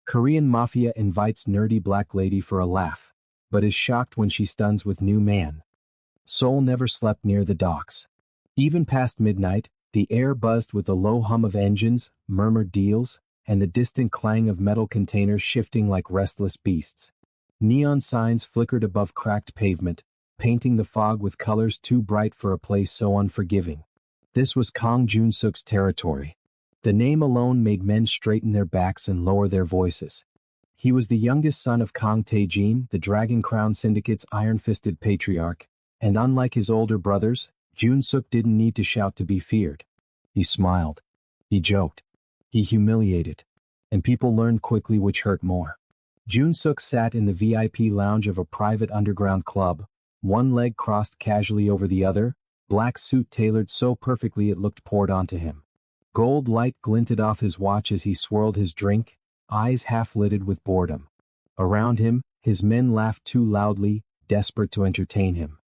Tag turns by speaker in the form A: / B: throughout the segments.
A: Korean Mafia invites nerdy black lady for a laugh, but is shocked when she stuns with new man. Seoul never slept near the docks. Even past midnight, the air buzzed with the low hum of engines, murmured deals, and the distant clang of metal containers shifting like restless beasts. Neon signs flickered above cracked pavement, painting the fog with colors too bright for a place so unforgiving. This was Kang Jun-suk's territory. The name alone made men straighten their backs and lower their voices. He was the youngest son of Kang Tae-jin, the Dragon Crown Syndicate's iron-fisted patriarch, and unlike his older brothers, Jun-suk didn't need to shout to be feared. He smiled. He joked. He humiliated. And people learned quickly which hurt more. Jun-suk sat in the VIP lounge of a private underground club, one leg crossed casually over the other, black suit tailored so perfectly it looked poured onto him. Gold light glinted off his watch as he swirled his drink, eyes half-lidded with boredom. Around him, his men laughed too loudly, desperate to entertain him.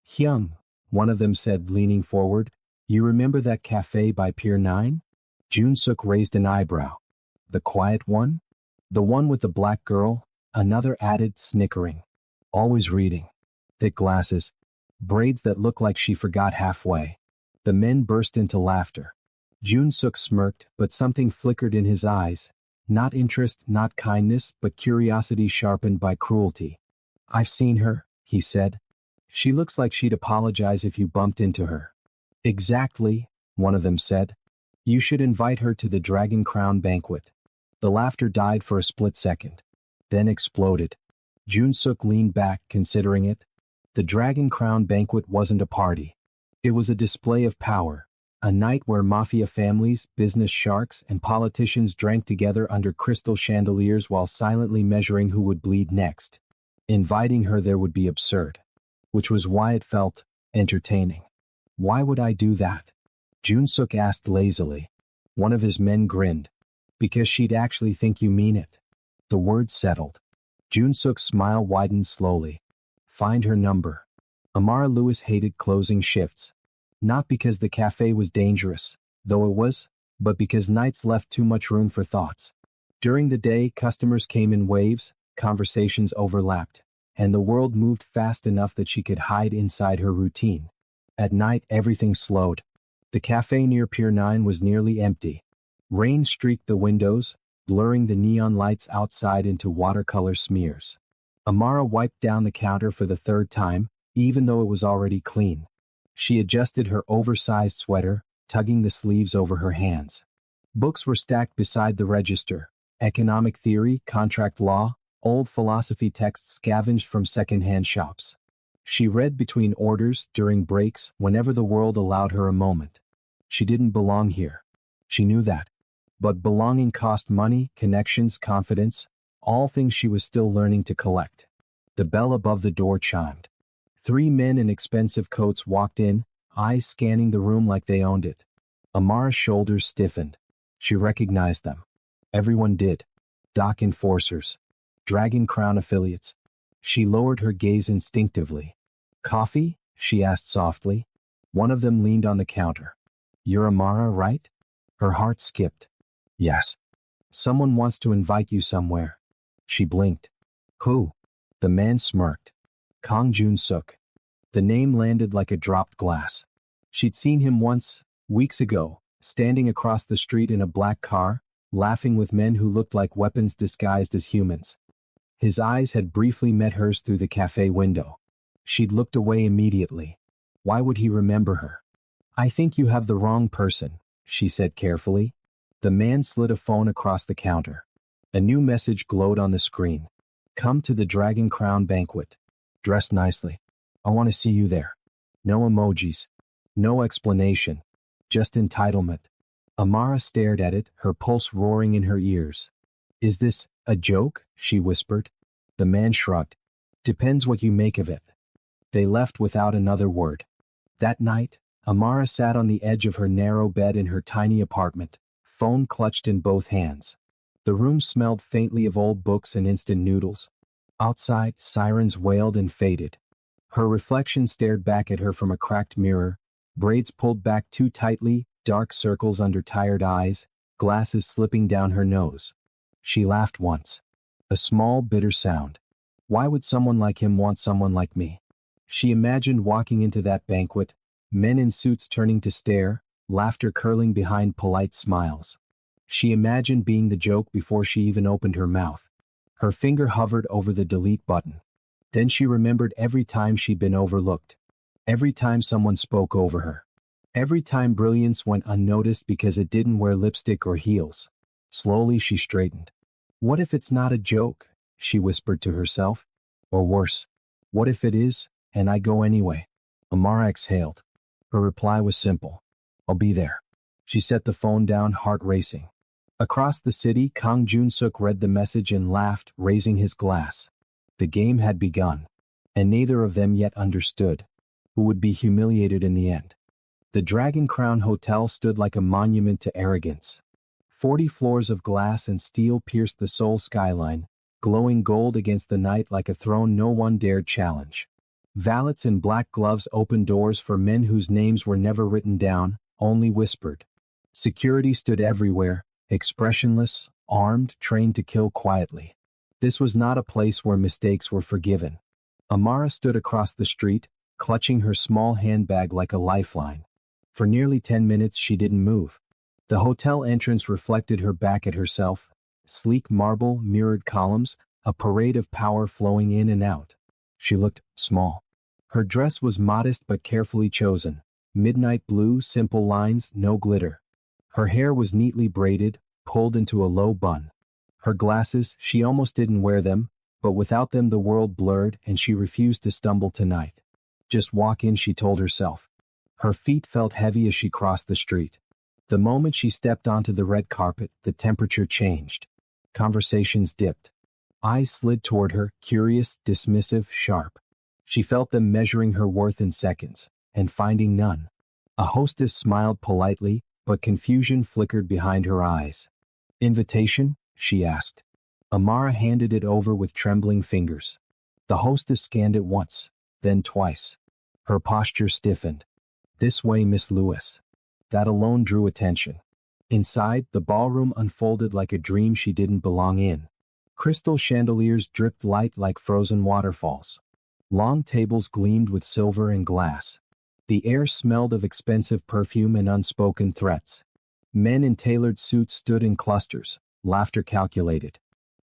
A: "Hyung," one of them said, leaning forward, "you remember that cafe by Pier 9? Jun-suk raised an eyebrow. "The quiet one? The one with the black girl?" Another added, snickering. "Always reading. Thick glasses. Braids that look like she forgot halfway." The men burst into laughter. Jun-suk smirked, but something flickered in his eyes. Not interest, not kindness, but curiosity sharpened by cruelty. "I've seen her," he said. "She looks like she'd apologize if you bumped into her." "Exactly," one of them said. "You should invite her to the Dragon Crown banquet." The laughter died for a split second, then exploded. Jun-suk leaned back, considering it. The Dragon Crown banquet wasn't a party. It was a display of power. A night where mafia families, business sharks, and politicians drank together under crystal chandeliers while silently measuring who would bleed next. Inviting her there would be absurd. Which was why it felt entertaining. "Why would I do that?" Jun-suk asked lazily. One of his men grinned. "Because she'd actually think you mean it." The words settled. Jun-suk's smile widened slowly. "Find her number." Amara Lewis hated closing shifts. Not because the cafe was dangerous, though it was, but because nights left too much room for thoughts. During the day, customers came in waves, conversations overlapped, and the world moved fast enough that she could hide inside her routine. At night, everything slowed. The cafe near Pier 9 was nearly empty. Rain streaked the windows, blurring the neon lights outside into watercolor smears. Amara wiped down the counter for the third time, even though it was already clean. She adjusted her oversized sweater, tugging the sleeves over her hands. Books were stacked beside the register. Economic theory, contract law, old philosophy texts scavenged from second-hand shops. She read between orders, during breaks, whenever the world allowed her a moment. She didn't belong here. She knew that. But belonging cost money, connections, confidence, all things she was still learning to collect. The bell above the door chimed. 3 men in expensive coats walked in, eyes scanning the room like they owned it. Amara's shoulders stiffened. She recognized them. Everyone did. Dock enforcers. Dragon Crown affiliates. She lowered her gaze instinctively. "Coffee?" she asked softly. One of them leaned on the counter. "You're Amara, right?" Her heart skipped. "Yes." "Someone wants to invite you somewhere." She blinked. "Who?" The man smirked. Kang Jun-suk. The name landed like a dropped glass. She'd seen him once, weeks ago, standing across the street in a black car, laughing with men who looked like weapons disguised as humans. His eyes had briefly met hers through the cafe window. She'd looked away immediately. Why would he remember her? "I think you have the wrong person," she said carefully. The man slid a phone across the counter. A new message glowed on the screen. "Come to the Dragon Crown banquet. Dress nicely. I want to see you there." No emojis. No explanation. Just entitlement. Amara stared at it, her pulse roaring in her ears. "Is this a joke?" she whispered. The man shrugged. "Depends what you make of it." They left without another word. That night, Amara sat on the edge of her narrow bed in her tiny apartment, phone clutched in both hands. The room smelled faintly of old books and instant noodles. Outside, sirens wailed and faded. Her reflection stared back at her from a cracked mirror, braids pulled back too tightly, dark circles under tired eyes, glasses slipping down her nose. She laughed once. A small, bitter sound. Why would someone like him want someone like me? She imagined walking into that banquet, men in suits turning to stare, laughter curling behind polite smiles. She imagined being the joke before she even opened her mouth. Her finger hovered over the delete button. Then she remembered every time she'd been overlooked. Every time someone spoke over her. Every time brilliance went unnoticed because it didn't wear lipstick or heels. Slowly she straightened. What if it's not a joke? She whispered to herself. Or worse, what if it is, and I go anyway? Amara exhaled. Her reply was simple. I'll be there. She set the phone down, heart racing. Across the city, Kang Jun-suk read the message and laughed, raising his glass. The game had begun, and neither of them yet understood who would be humiliated in the end. The Dragon Crown Hotel stood like a monument to arrogance. 40 floors of glass and steel pierced the Seoul skyline, glowing gold against the night like a throne no one dared challenge. Valets in black gloves opened doors for men whose names were never written down, only whispered. Security stood everywhere, expressionless, armed, trained to kill quietly. This was not a place where mistakes were forgiven. Amara stood across the street, clutching her small handbag like a lifeline. For nearly 10 minutes she didn't move. The hotel entrance reflected her back at herself, sleek marble, mirrored columns, a parade of power flowing in and out. She looked small. Her dress was modest but carefully chosen. Midnight blue, simple lines, no glitter. Her hair was neatly braided, pulled into a low bun. Her glasses, she almost didn't wear them, but without them the world blurred and she refused to stumble tonight. Just walk in, she told herself. Her feet felt heavy as she crossed the street. The moment she stepped onto the red carpet, the temperature changed. Conversations dipped. Eyes slid toward her, curious, dismissive, sharp. She felt them measuring her worth in seconds, and finding none. A hostess smiled politely, but confusion flickered behind her eyes. Invitation? She asked. Amara handed it over with trembling fingers. The hostess scanned it once, then twice. Her posture stiffened. This way, Miss Lewis. That alone drew attention. Inside, the ballroom unfolded like a dream she didn't belong in. Crystal chandeliers dripped light like frozen waterfalls. Long tables gleamed with silver and glass. The air smelled of expensive perfume and unspoken threats. Men in tailored suits stood in clusters, laughter calculated.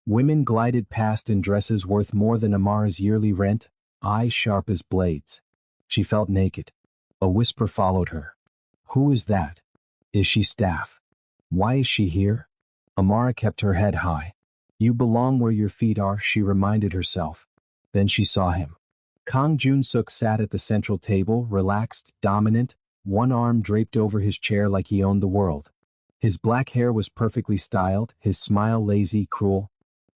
A: Women glided past in dresses worth more than Amara's yearly rent, eyes sharp as blades. She felt naked. A whisper followed her. Who is that? Is she staff? Why is she here? Amara kept her head high. You belong where your feet are, she reminded herself. Then she saw him. Kang Jun-suk sat at the central table, relaxed, dominant, one arm draped over his chair like he owned the world. His black hair was perfectly styled, his smile lazy, cruel.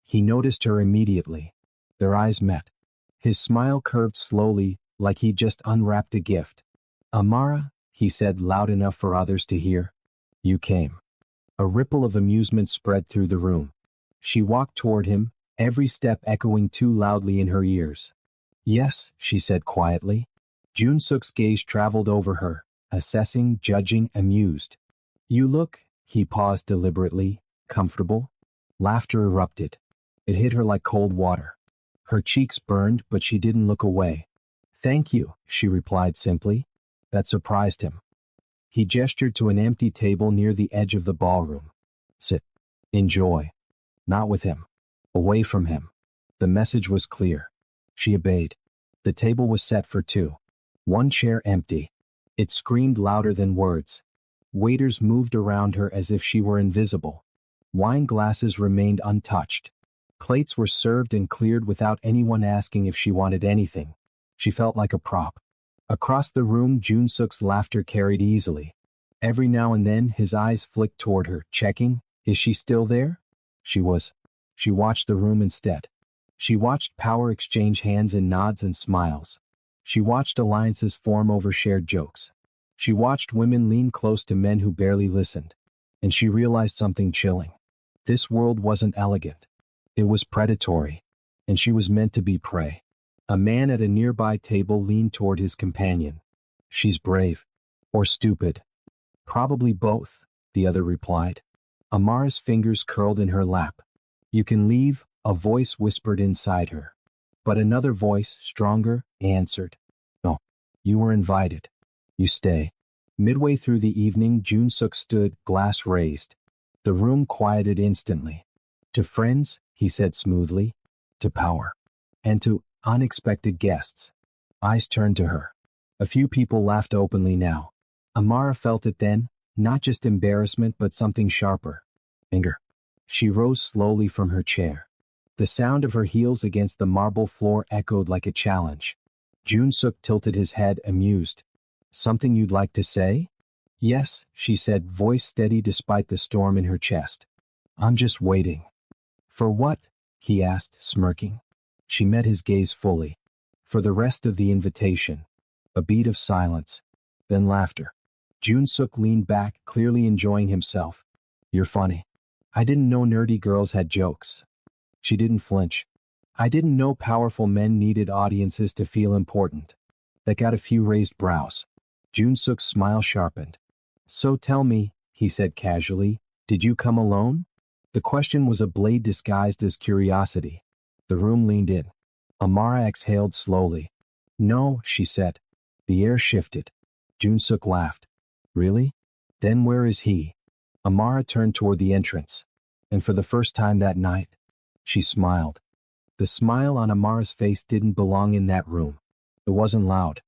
A: He noticed her immediately. Their eyes met. His smile curved slowly, like he'd just unwrapped a gift. Amara, he said loud enough for others to hear. You came. A ripple of amusement spread through the room. She walked toward him, every step echoing too loudly in her ears. Yes, she said quietly. Jun-suk's gaze traveled over her, assessing, judging, amused. You look, he paused deliberately, comfortable. Laughter erupted. It hit her like cold water. Her cheeks burned, but she didn't look away. Thank you, she replied simply. That surprised him. He gestured to an empty table near the edge of the ballroom. Sit. Enjoy. Not with him. Away from him. The message was clear. She obeyed. The table was set for two. One chair empty. It screamed louder than words. Waiters moved around her as if she were invisible. Wine glasses remained untouched. Plates were served and cleared without anyone asking if she wanted anything. She felt like a prop. Across the room, Jun-suk's laughter carried easily. Every now and then, his eyes flicked toward her, checking, is she still there? She was. She watched the room instead. She watched power exchange hands in nods and smiles. She watched alliances form over shared jokes. She watched women lean close to men who barely listened. And she realized something chilling. This world wasn't elegant. It was predatory. And she was meant to be prey. A man at a nearby table leaned toward his companion. She's brave. Or stupid. Probably both, the other replied. Amara's fingers curled in her lap. You can leave, a voice whispered inside her. But another voice, stronger, answered. No. You were invited. You stay. Midway through the evening, Jun-suk stood, glass raised. The room quieted instantly. To friends, he said smoothly. To power. And to unexpected guests. Eyes turned to her. A few people laughed openly now. Amara felt it then, not just embarrassment but something sharper. Anger. She rose slowly from her chair. The sound of her heels against the marble floor echoed like a challenge. Jun-suk tilted his head, amused. Something you'd like to say? Yes, she said, voice steady despite the storm in her chest. I'm just waiting. For what? He asked, smirking. She met his gaze fully. For the rest of the invitation. A beat of silence. Then laughter. Jun-suk leaned back, clearly enjoying himself. You're funny. I didn't know nerdy girls had jokes. She didn't flinch. I didn't know powerful men needed audiences to feel important. That got a few raised brows. Jun-suk's smile sharpened. So tell me, he said casually, did you come alone? The question was a blade disguised as curiosity. The room leaned in. Amara exhaled slowly. No, she said. The air shifted. Jun-suk laughed. Really? Then where is he? Amara turned toward the entrance. And for the first time that night, she smiled. The smile on Amara's face didn't belong in that room. It wasn't loud.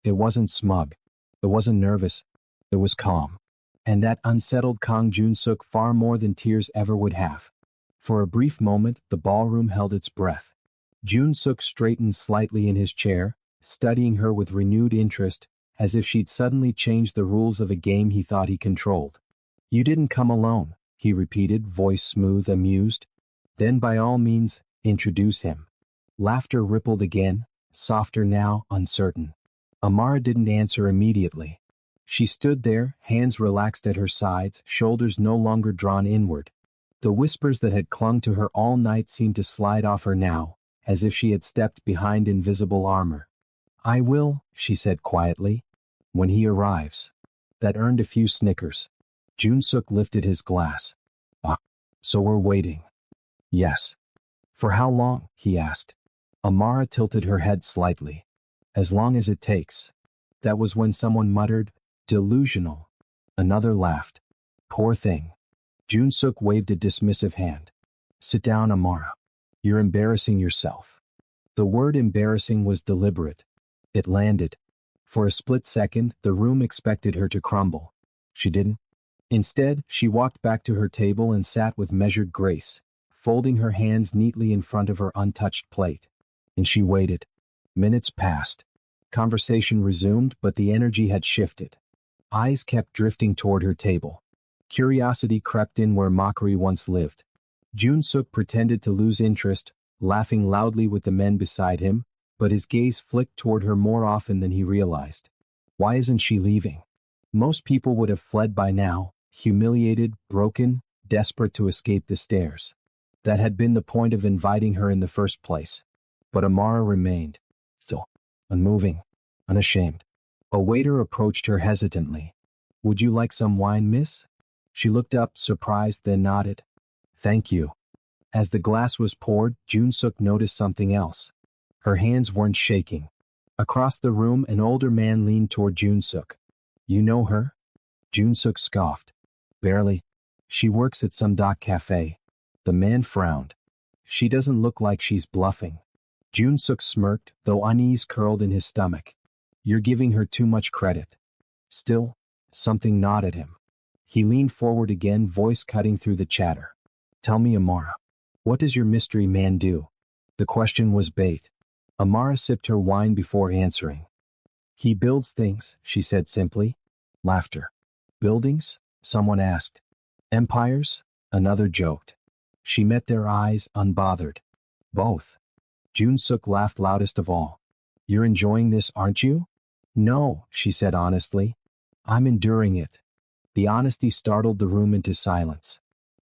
A: It wasn't smug. It wasn't nervous. It was calm. And that unsettled calm Jun-suk far more than tears ever would have. For a brief moment, the ballroom held its breath. Jun-suk straightened slightly in his chair, studying her with renewed interest, as if she'd suddenly changed the rules of a game he thought he controlled. You didn't come alone, he repeated, voice smooth, amused. Then by all means, introduce him. Laughter rippled again, softer now, uncertain. Amara didn't answer immediately. She stood there, hands relaxed at her sides, shoulders no longer drawn inward. The whispers that had clung to her all night seemed to slide off her now, as if she had stepped behind invisible armor. I will, she said quietly, when he arrives. That earned a few snickers. Jun-suk lifted his glass. Ah, so we're waiting. Yes. For how long? He asked. Amara tilted her head slightly. As long as it takes. That was when someone muttered, delusional. Another laughed. Poor thing. Jun-suk waved a dismissive hand. Sit down, Amara. You're embarrassing yourself. The word embarrassing was deliberate. It landed. For a split second, the room expected her to crumble. She didn't. Instead, she walked back to her table and sat with measured grace, folding her hands neatly in front of her untouched plate. And she waited. Minutes passed. Conversation resumed, but the energy had shifted. Eyes kept drifting toward her table. Curiosity crept in where mockery once lived. Jun-suk pretended to lose interest, laughing loudly with the men beside him, but his gaze flicked toward her more often than he realized. Why isn't she leaving? Most people would have fled by now, humiliated, broken, desperate to escape the stares. That had been the point of inviting her in the first place. But Amara remained. So, unmoving, unashamed. A waiter approached her hesitantly. Would you like some wine, miss? She looked up, surprised, then nodded. Thank you. As the glass was poured, Jun-suk noticed something else. Her hands weren't shaking. Across the room, an older man leaned toward Jun-suk. You know her? Jun-suk scoffed. Barely. She works at some dock cafe. The man frowned. She doesn't look like she's bluffing. Jun-suk smirked, though unease curled in his stomach. You're giving her too much credit. Still, something gnawed at him. He leaned forward again, voice cutting through the chatter. Tell me, Amara, what does your mystery man do? The question was bait. Amara sipped her wine before answering. He builds things, she said simply. Laughter. Buildings? Someone asked. Empires? Another joked. She met their eyes, unbothered. Both. Jun-suk laughed loudest of all. You're enjoying this, aren't you? No, she said honestly. I'm enduring it. The honesty startled the room into silence.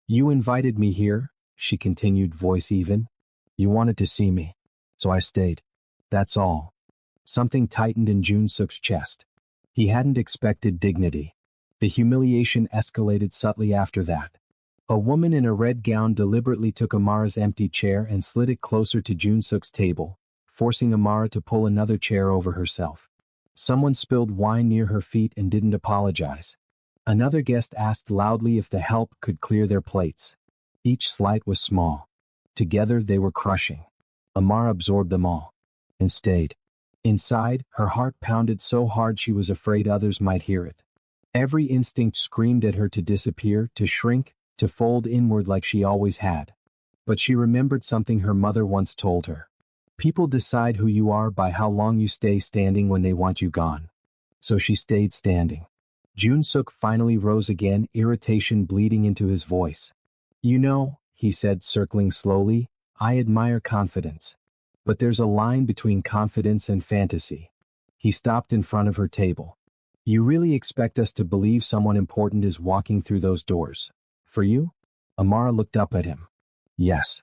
A: You invited me here, she continued, voice even. You wanted to see me. So I stayed. That's all. Something tightened in Jun-suk's chest. He hadn't expected dignity. The humiliation escalated subtly after that. A woman in a red gown deliberately took Amara's empty chair and slid it closer to Junsook's table, forcing Amara to pull another chair over herself. Someone spilled wine near her feet and didn't apologize. Another guest asked loudly if the help could clear their plates. Each slight was small. Together they were crushing. Amara absorbed them all. And stayed. Inside, her heart pounded so hard she was afraid others might hear it. Every instinct screamed at her to disappear, to shrink, to fold inward like she always had. But she remembered something her mother once told her. People decide who you are by how long you stay standing when they want you gone. So she stayed standing. Junsook finally rose again, irritation bleeding into his voice. You know, he said, circling slowly, I admire confidence. But there's a line between confidence and fantasy. He stopped in front of her table. You really expect us to believe someone important is walking through those doors? For you? Amara looked up at him. Yes.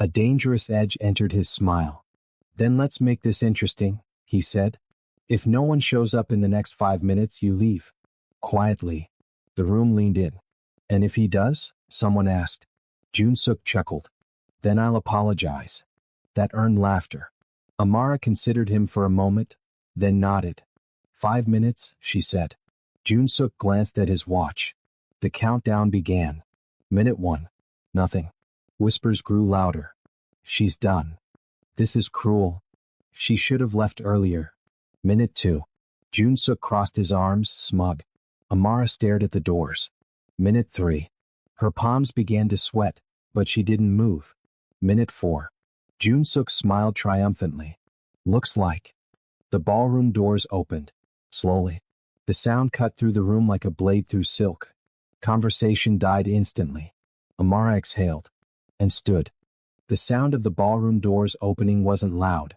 A: A dangerous edge entered his smile. Then let's make this interesting, he said. If no one shows up in the next 5 minutes, you leave. Quietly. The room leaned in. And if he does? Someone asked. Junsook chuckled. Then I'll apologize. That earned laughter. Amara considered him for a moment, then nodded. 5 minutes, she said. Junsook glanced at his watch. The countdown began. Minute 1. Nothing. Whispers grew louder. She's done. This is cruel. She should have left earlier. Minute 2. Junsook crossed his arms, smug. Amara stared at the doors. Minute 3. Her palms began to sweat, but she didn't move. Minute 4. Junsook smiled triumphantly. Looks like. The ballroom doors opened. Slowly. The sound cut through the room like a blade through silk. Conversation died instantly. Amara exhaled. And stood. The sound of the ballroom doors opening wasn't loud.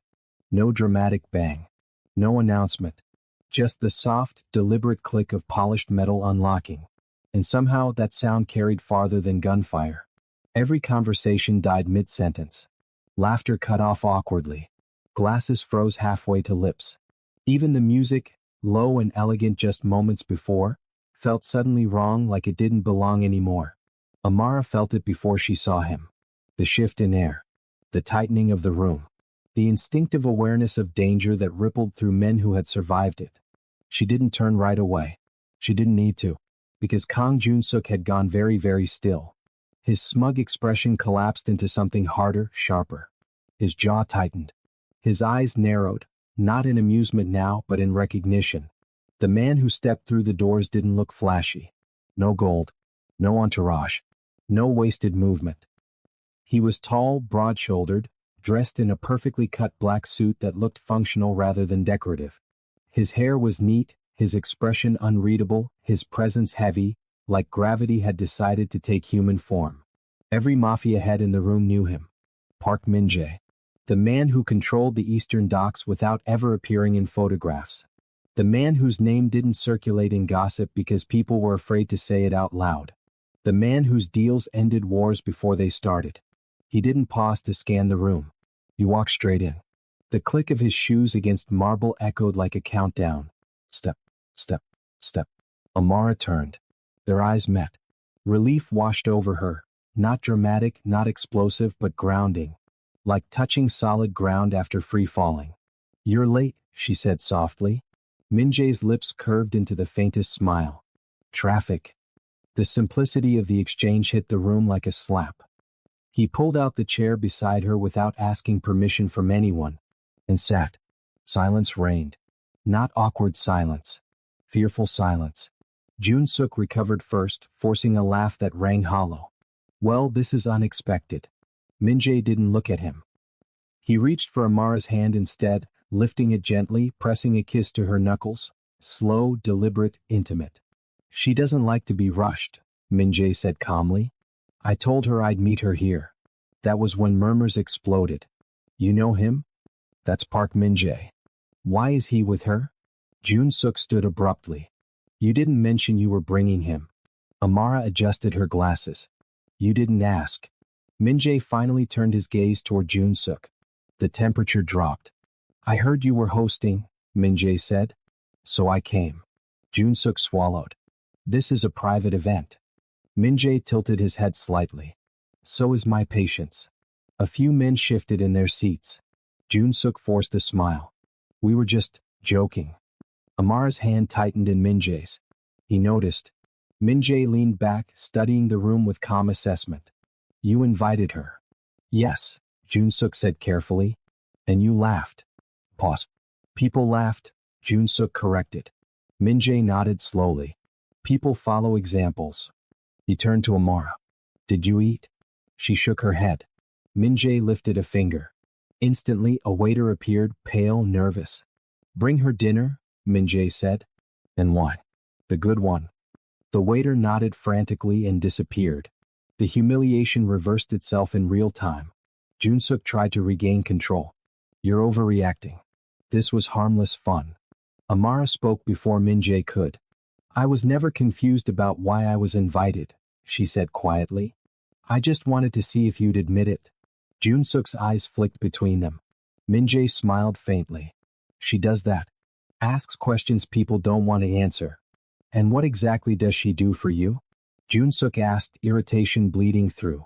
A: No dramatic bang. No announcement. Just the soft, deliberate click of polished metal unlocking. And somehow that sound carried farther than gunfire. Every conversation died mid-sentence. Laughter cut off awkwardly. Glasses froze halfway to lips. Even the music, low and elegant just moments before, felt suddenly wrong, like it didn't belong anymore. Amara felt it before she saw him. The shift in air. The tightening of the room. The instinctive awareness of danger that rippled through men who had survived it. She didn't turn right away. She didn't need to. Because Kang Junsook had gone very, very still. His smug expression collapsed into something harder, sharper. His jaw tightened. His eyes narrowed, not in amusement now, but in recognition. The man who stepped through the doors didn't look flashy. No gold. No entourage. No wasted movement. He was tall, broad-shouldered, dressed in a perfectly cut black suit that looked functional rather than decorative. His hair was neat, his expression unreadable, his presence heavy, like gravity had decided to take human form. Every Mafia head in the room knew him. Park Min-jae. The man who controlled the Eastern docks without ever appearing in photographs. The man whose name didn't circulate in gossip because people were afraid to say it out loud. The man whose deals ended wars before they started. He didn't pause to scan the room. He walked straight in. The click of his shoes against marble echoed like a countdown. Step, step, step. Amara turned. Their eyes met. Relief washed over her. Not dramatic, not explosive, but grounding. Like touching solid ground after free falling. You're late, she said softly. Min-jae's lips curved into the faintest smile. Traffic. The simplicity of the exchange hit the room like a slap. He pulled out the chair beside her without asking permission from anyone, and sat. Silence reigned. Not awkward silence. Fearful silence. Junsook recovered first, forcing a laugh that rang hollow. Well, this is unexpected. Min-jae didn't look at him. He reached for Amara's hand instead, lifting it gently, pressing a kiss to her knuckles. Slow, deliberate, intimate. She doesn't like to be rushed, Min-jae said calmly. I told her I'd meet her here. That was when murmurs exploded. You know him? That's Park Min-jae. Why is he with her? Junsook stood abruptly. You didn't mention you were bringing him. Amara adjusted her glasses. You didn't ask. Min-jae finally turned his gaze toward Junsook. The temperature dropped. I heard you were hosting, Min-jae said. So I came. Junsook swallowed. This is a private event. Min-jae tilted his head slightly. So is my patience. A few men shifted in their seats. Jun-suk forced a smile. We were just joking. Amara's hand tightened in Min-jae's. He noticed. Min-jae leaned back, studying the room with calm assessment. You invited her. Yes, Jun-suk said carefully. And you laughed. Pause. People laughed, Jun-suk corrected. Min-jae nodded slowly. People follow examples. He turned to Amara. Did you eat? She shook her head. Min-jae lifted a finger. Instantly, a waiter appeared, pale, nervous. Bring her dinner, Min-jae said. And wine. The good one. The waiter nodded frantically and disappeared. The humiliation reversed itself in real time. Jun-suk tried to regain control. You're overreacting. This was harmless fun. Amara spoke before Min-jae could. I was never confused about why I was invited, she said quietly. I just wanted to see if you'd admit it. Jun-suk's eyes flicked between them. Min-jae smiled faintly. She does that. Asks questions people don't want to answer. And what exactly does she do for you? Jun-suk asked, irritation bleeding through.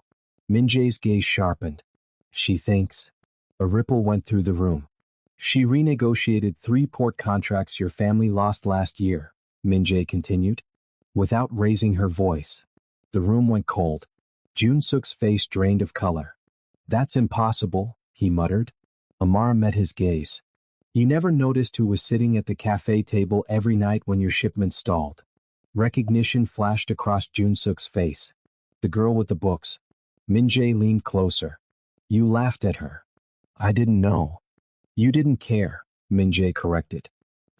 A: Min-jae's gaze sharpened. She thinks. A ripple went through the room. She renegotiated 3 port contracts your family lost last year, Min-jae continued. Without raising her voice. The room went cold. Jun-suk's face drained of color. That's impossible, he muttered. Amara met his gaze. You never noticed who was sitting at the cafe table every night when your shipment stalled. Recognition flashed across Jun-suk's face. The girl with the books. Min-jae leaned closer. You laughed at her. I didn't know. You didn't care, Min-jae corrected.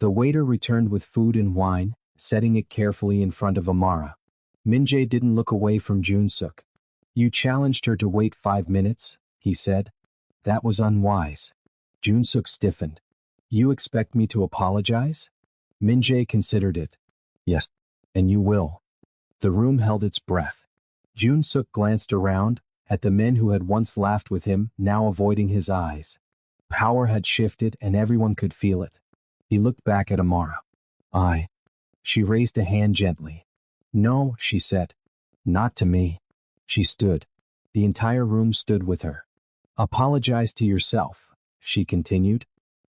A: The waiter returned with food and wine, setting it carefully in front of Amara. Min-jae didn't look away from Jun-suk. You challenged her to wait 5 minutes, he said. That was unwise. Jun-suk stiffened. You expect me to apologize? Min-jae considered it. Yes, and you will. The room held its breath. Jun-suk glanced around, at the men who had once laughed with him, now avoiding his eyes. Power had shifted and everyone could feel it. He looked back at Amara. She raised a hand gently. No, she said. Not to me. She stood. The entire room stood with her. Apologize to yourself, she continued,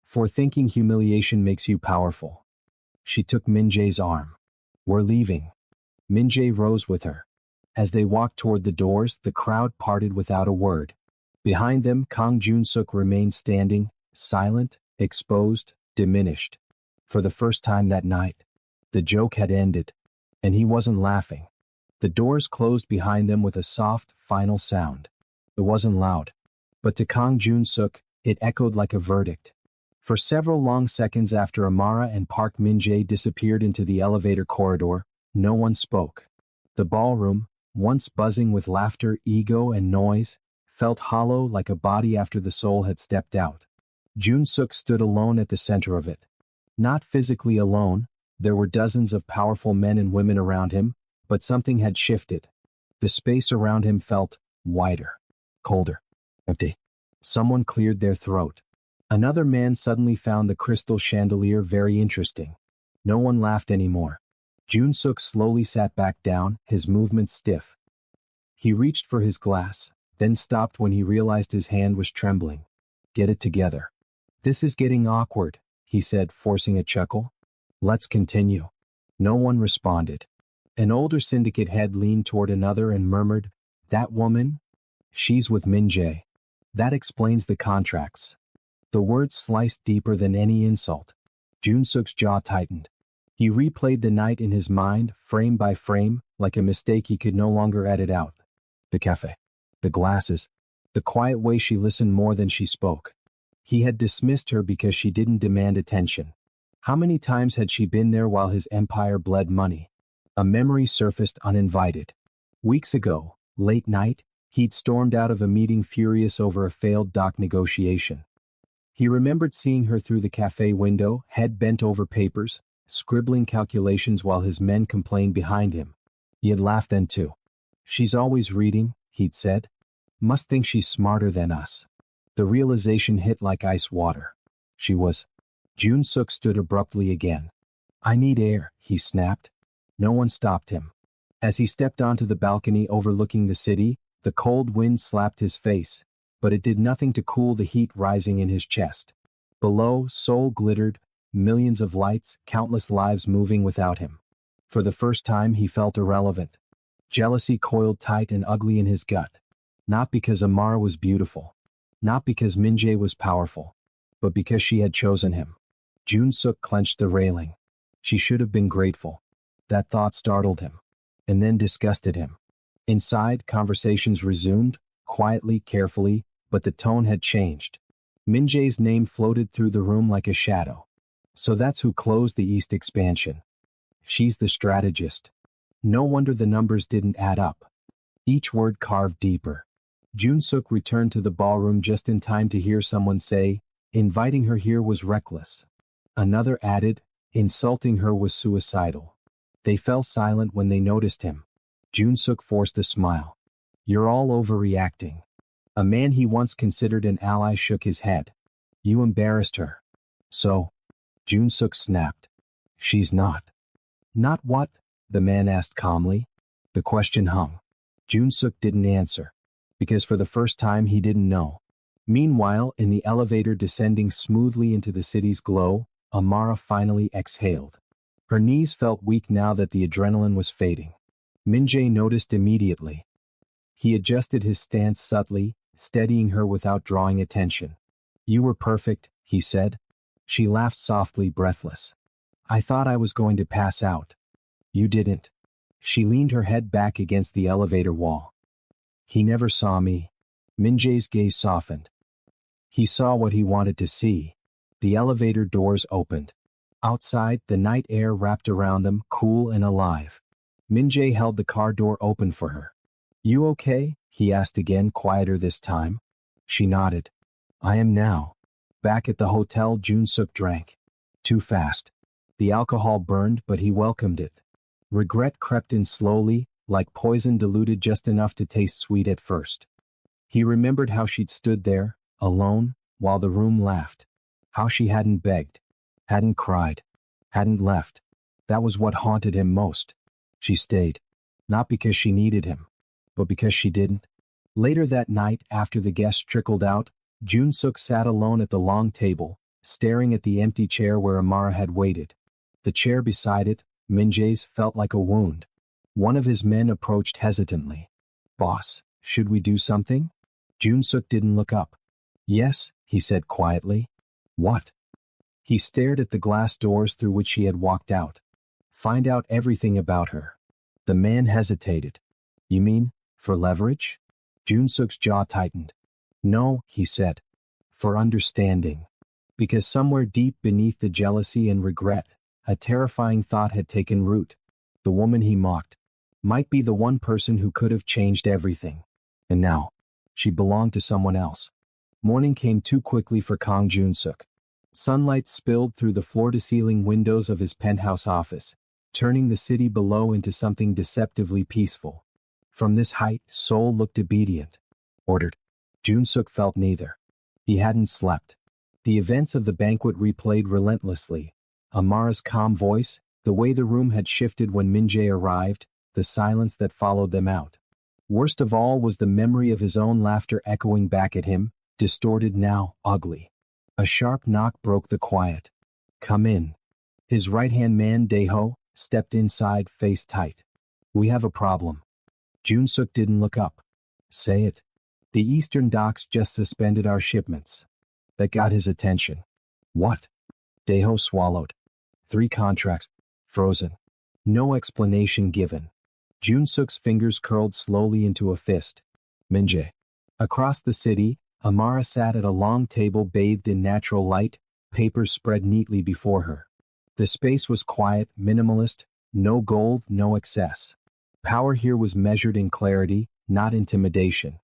A: for thinking humiliation makes you powerful. She took Min-jae's arm. We're leaving. Min-jae rose with her. As they walked toward the doors, the crowd parted without a word. Behind them, Kang Jun-suk remained standing, silent, exposed, diminished. For the first time that night, the joke had ended, and he wasn't laughing. The doors closed behind them with a soft, final sound. It wasn't loud, but to Kang Jun-suk, it echoed like a verdict. For several long seconds after Amara and Park Min-jae disappeared into the elevator corridor, no one spoke. The ballroom, once buzzing with laughter, ego, and noise, felt hollow like a body after the soul had stepped out. Jun-suk stood alone at the center of it. Not physically alone, there were dozens of powerful men and women around him, but something had shifted. The space around him felt wider, colder, empty. Someone cleared their throat. Another man suddenly found the crystal chandelier very interesting. No one laughed anymore. Jun-suk slowly sat back down, his movements stiff. He reached for his glass, then stopped when he realized his hand was trembling. Get it together. This is getting awkward, he said, forcing a chuckle. Let's continue. No one responded. An older syndicate head leaned toward another and murmured, That woman? She's with Min-jae. That explains the contracts. The words sliced deeper than any insult. Jun-suk's jaw tightened. He replayed the night in his mind, frame by frame, like a mistake he could no longer edit out. The cafe. The glasses. The quiet way she listened more than she spoke. He had dismissed her because she didn't demand attention. How many times had she been there while his empire bled money? A memory surfaced uninvited. Weeks ago, late night, he'd stormed out of a meeting furious over a failed dock negotiation. He remembered seeing her through the cafe window, head bent over papers, scribbling calculations while his men complained behind him. He had laughed then too. She's always reading, he'd said. Must think she's smarter than us. The realization hit like ice water. She was. Jun-suk stood abruptly again. I need air, he snapped. No one stopped him. As he stepped onto the balcony overlooking the city, the cold wind slapped his face, but it did nothing to cool the heat rising in his chest. Below, Seoul glittered, millions of lights, countless lives moving without him. For the first time he felt irrelevant. Jealousy coiled tight and ugly in his gut. Not because Amara was beautiful. Not because Min-jae was powerful. But because she had chosen him. Jun-suk clenched the railing. She should have been grateful. That thought startled him. And then disgusted him. Inside, conversations resumed, quietly, carefully, but the tone had changed. Min-jae's name floated through the room like a shadow. So that's who closed the East expansion. She's the strategist. No wonder the numbers didn't add up. Each word carved deeper. Jun-suk returned to the ballroom just in time to hear someone say, inviting her here was reckless. Another added, insulting her was suicidal. They fell silent when they noticed him. Jun-suk forced a smile. You're all overreacting. A man he once considered an ally shook his head. You embarrassed her. So? Jun-suk snapped. She's not. Not what? The man asked calmly. The question hung. Jun-suk didn't answer. Because for the first time he didn't know. Meanwhile, in the elevator descending smoothly into the city's glow, Amara finally exhaled. Her knees felt weak now that the adrenaline was fading. Min-jae noticed immediately. He adjusted his stance subtly, steadying her without drawing attention. You were perfect, he said. She laughed softly, breathless. I thought I was going to pass out. You didn't. She leaned her head back against the elevator wall. He never saw me. Min-jae's gaze softened. He saw what he wanted to see. The elevator doors opened. Outside, the night air wrapped around them, cool and alive. Min-jae held the car door open for her. You okay? He asked again, quieter this time. She nodded. I am now. Back at the hotel, Jun-suk drank. Too fast. The alcohol burned, but he welcomed it. Regret crept in slowly, like poison diluted just enough to taste sweet at first. He remembered how she'd stood there, alone, while the room laughed. How she hadn't begged, hadn't cried, hadn't left. That was what haunted him most. She stayed. Not because she needed him, but because she didn't. Later that night, after the guests trickled out, Jun-suk sat alone at the long table, staring at the empty chair where Amara had waited. The chair beside it, Min-jae's, felt like a wound. One of his men approached hesitantly. Boss, should we do something? Jun-suk didn't look up. Yes, he said quietly. What? He stared at the glass doors through which she had walked out. Find out everything about her. The man hesitated. You mean, for leverage? Jun-suk's jaw tightened. No, he said. For understanding. Because somewhere deep beneath the jealousy and regret, a terrifying thought had taken root. The woman he mocked might be the one person who could have changed everything. And now, she belonged to someone else. Morning came too quickly for Kang Jun-suk. Sunlight spilled through the floor-to-ceiling windows of his penthouse office, turning the city below into something deceptively peaceful. From this height, Seoul looked obedient. Ordered. Jun-suk felt neither. He hadn't slept. The events of the banquet replayed relentlessly. Amara's calm voice, the way the room had shifted when Min-jae arrived, the silence that followed them out. Worst of all was the memory of his own laughter echoing back at him, distorted now, ugly. A sharp knock broke the quiet. Come in. His right-hand man, Daeho, stepped inside, face tight. We have a problem. Jun-suk didn't look up. Say it. The eastern docks just suspended our shipments. That got his attention. What? Daeho swallowed. 3 contracts. Frozen. No explanation given. Jun-suk's fingers curled slowly into a fist. Min-jae. Across the city, Amara sat at a long table bathed in natural light, papers spread neatly before her. The space was quiet, minimalist, no gold, no excess. Power here was measured in clarity, not intimidation.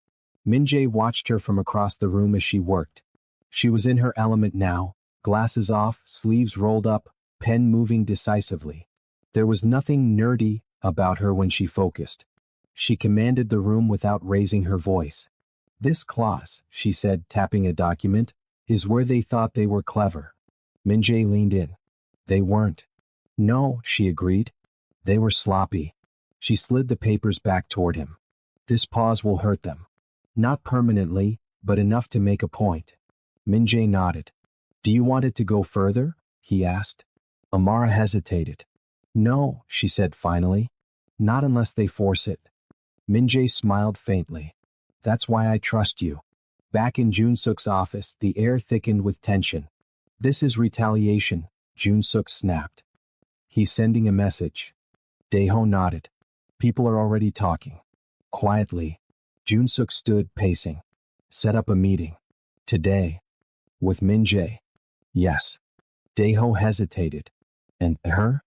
A: Min-jae watched her from across the room as she worked. She was in her element now, glasses off, sleeves rolled up, pen moving decisively. There was nothing nerdy about her when she focused. She commanded the room without raising her voice. This clause, she said, tapping a document, is where they thought they were clever. Min-jae leaned in. They weren't. No, she agreed. They were sloppy. She slid the papers back toward him. This pause will hurt them. Not permanently, but enough to make a point. Min-jae nodded. Do you want it to go further? He asked. Amara hesitated. No, she said finally. Not unless they force it. Min-jae smiled faintly. That's why I trust you. Back in Jun-suk's office, the air thickened with tension. This is retaliation, Jun-suk snapped. He's sending a message. Daeho nodded. People are already talking. Quietly, Jun-suk stood pacing. Set up a meeting. Today. With Min-jae. Yes. Daeho hesitated. And her?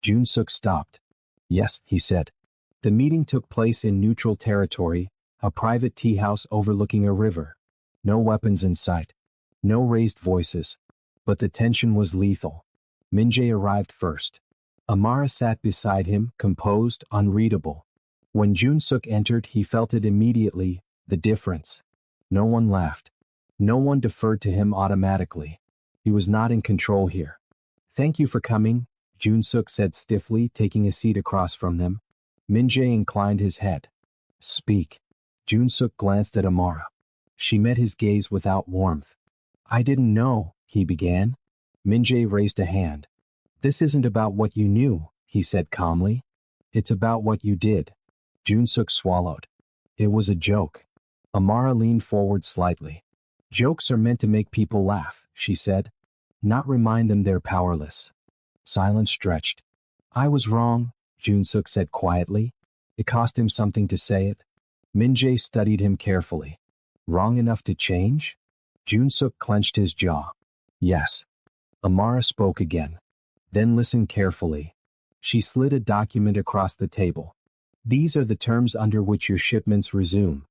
A: Jun-suk stopped. Yes, he said. The meeting took place in neutral territory, a private tea house overlooking a river. No weapons in sight. No raised voices. But the tension was lethal. Min-jae arrived first. Amara sat beside him, composed, unreadable. When Jun-suk entered, he felt it immediately, the difference. No one laughed. No one deferred to him automatically. He was not in control here. Thank you for coming, Jun-suk said stiffly, taking a seat across from them. Min-jae inclined his head. Speak. Jun-suk glanced at Amara. She met his gaze without warmth. I didn't know, he began. Min-jae raised a hand. This isn't about what you knew, he said calmly. It's about what you did. Jun-suk swallowed. It was a joke. Amara leaned forward slightly. Jokes are meant to make people laugh, she said. Not remind them they're powerless. Silence stretched. I was wrong, Jun-suk said quietly. It cost him something to say it. Min-jae studied him carefully. Wrong enough to change? Jun-suk clenched his jaw. Yes. Amara spoke again. Then listened carefully. She slid a document across the table. These are the terms under which your shipments resume.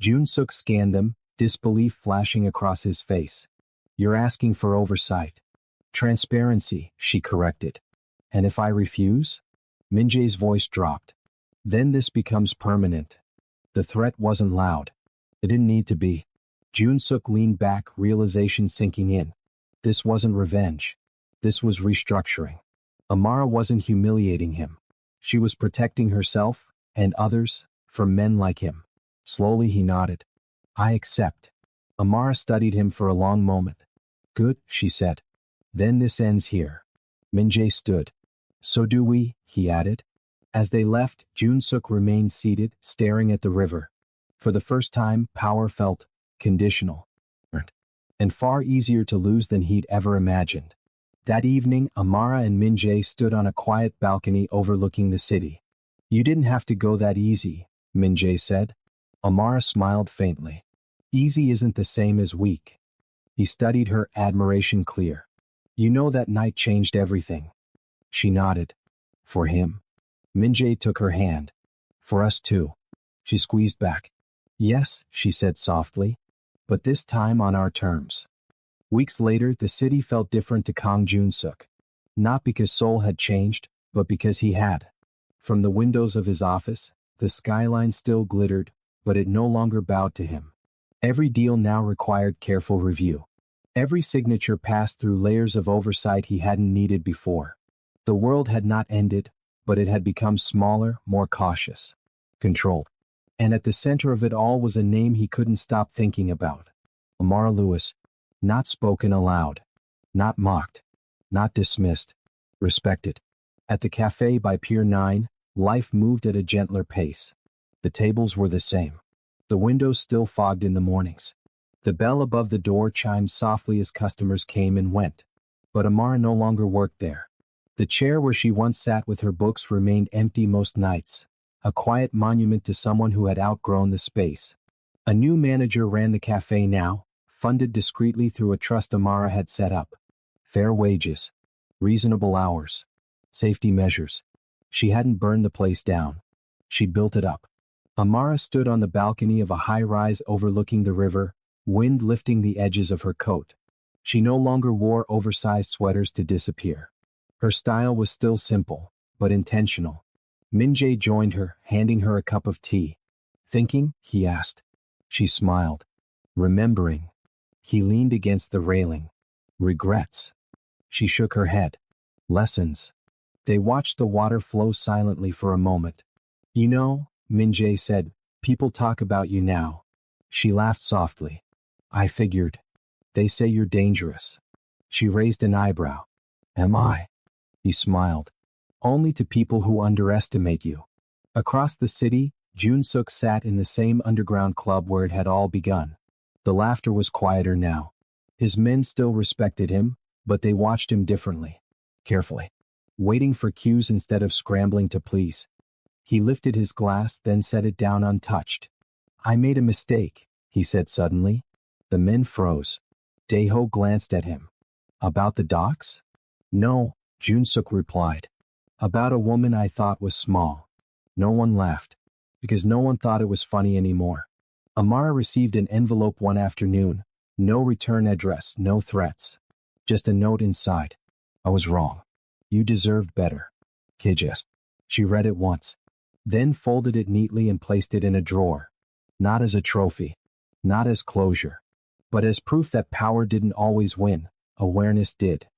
A: Jun-suk scanned them, disbelief flashing across his face. You're asking for oversight. Transparency, she corrected. And if I refuse? Min-jae's voice dropped. Then this becomes permanent. The threat wasn't loud. It didn't need to be. Jun-suk leaned back, realization sinking in. This wasn't revenge. This was restructuring. Amara wasn't humiliating him. She was protecting herself, and others, from men like him. Slowly he nodded. I accept. Amara studied him for a long moment. Good, she said. Then this ends here. Min-jae stood. So do we, he added. As they left, Jun-suk remained seated, staring at the river. For the first time, power felt conditional. And far easier to lose than he'd ever imagined. That evening, Amara and Min-jae stood on a quiet balcony overlooking the city. You didn't have to go that easy, Min-jae said. Amara smiled faintly. Easy isn't the same as weak. He studied her, admiration clear. You know that night changed everything. She nodded. For him. Min-jae took her hand. For us too. She squeezed back. Yes, she said softly. But this time on our terms. Weeks later, the city felt different to Kang Jun-suk. Not because Seoul had changed, but because he had. From the windows of his office, the skyline still glittered, but it no longer bowed to him. Every deal now required careful review. Every signature passed through layers of oversight he hadn't needed before. The world had not ended, but it had become smaller, more cautious. Controlled. And at the center of it all was a name he couldn't stop thinking about. Amara Lewis. Not spoken aloud. Not mocked. Not dismissed. Respected. At the cafe by Pier 9, life moved at a gentler pace. The tables were the same. The windows still fogged in the mornings. The bell above the door chimed softly as customers came and went. But Amara no longer worked there. The chair where she once sat with her books remained empty most nights, a quiet monument to someone who had outgrown the space. A new manager ran the cafe now, funded discreetly through a trust Amara had set up. Fair wages. Reasonable hours. Safety measures. She hadn't burned the place down. She built it up. Amara stood on the balcony of a high-rise overlooking the river, wind lifting the edges of her coat. She no longer wore oversized sweaters to disappear. Her style was still simple, but intentional. Min-jae joined her, handing her a cup of tea. Thinking? He asked. She smiled. Remembering. He leaned against the railing. Regrets. She shook her head. Lessons. They watched the water flow silently for a moment. You know, Min-jae said, people talk about you now. She laughed softly. I figured. They say you're dangerous. She raised an eyebrow. Am I? He smiled. Only to people who underestimate you. Across the city, Jun-suk sat in the same underground club where it had all begun. The laughter was quieter now. His men still respected him, but they watched him differently. Carefully. Waiting for cues instead of scrambling to please. He lifted his glass, then set it down untouched. I made a mistake, he said suddenly. The men froze. Daeho glanced at him. About the docks? No, Jun-suk replied. About a woman I thought was small. No one laughed, because no one thought it was funny anymore. Amara received an envelope one afternoon. No return address, no threats. Just a note inside. I was wrong. You deserved better. Kijas. She read it once. Then folded it neatly and placed it in a drawer. Not as a trophy. Not as closure. But as proof that power didn't always win. Awareness did.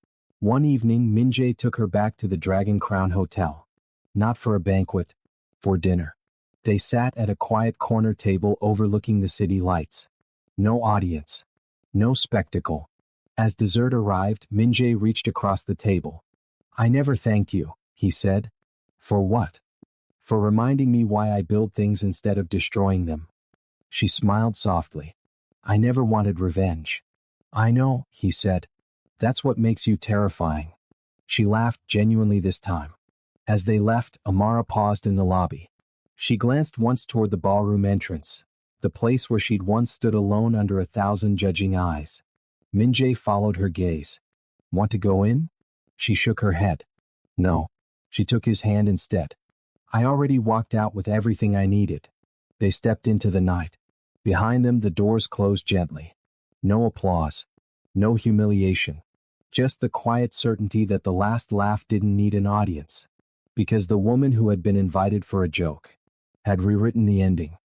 A: One evening, Min-jae took her back to the Dragon Crown Hotel. Not for a banquet. For dinner. They sat at a quiet corner table overlooking the city lights. No audience. No spectacle. As dessert arrived, Min-jae reached across the table. I never thanked you, he said. For what? For reminding me why I build things instead of destroying them. She smiled softly. I never wanted revenge. I know, he said. That's what makes you terrifying. She laughed genuinely this time. As they left, Amara paused in the lobby. She glanced once toward the ballroom entrance, the place where she'd once stood alone under 1,000 judging eyes. Min-jae followed her gaze. Want to go in? She shook her head. No. She took his hand instead. I already walked out with everything I needed. They stepped into the night. Behind them, the doors closed gently. No applause. No humiliation. Just the quiet certainty that the last laugh didn't need an audience. Because the woman who had been invited for a joke had rewritten the ending.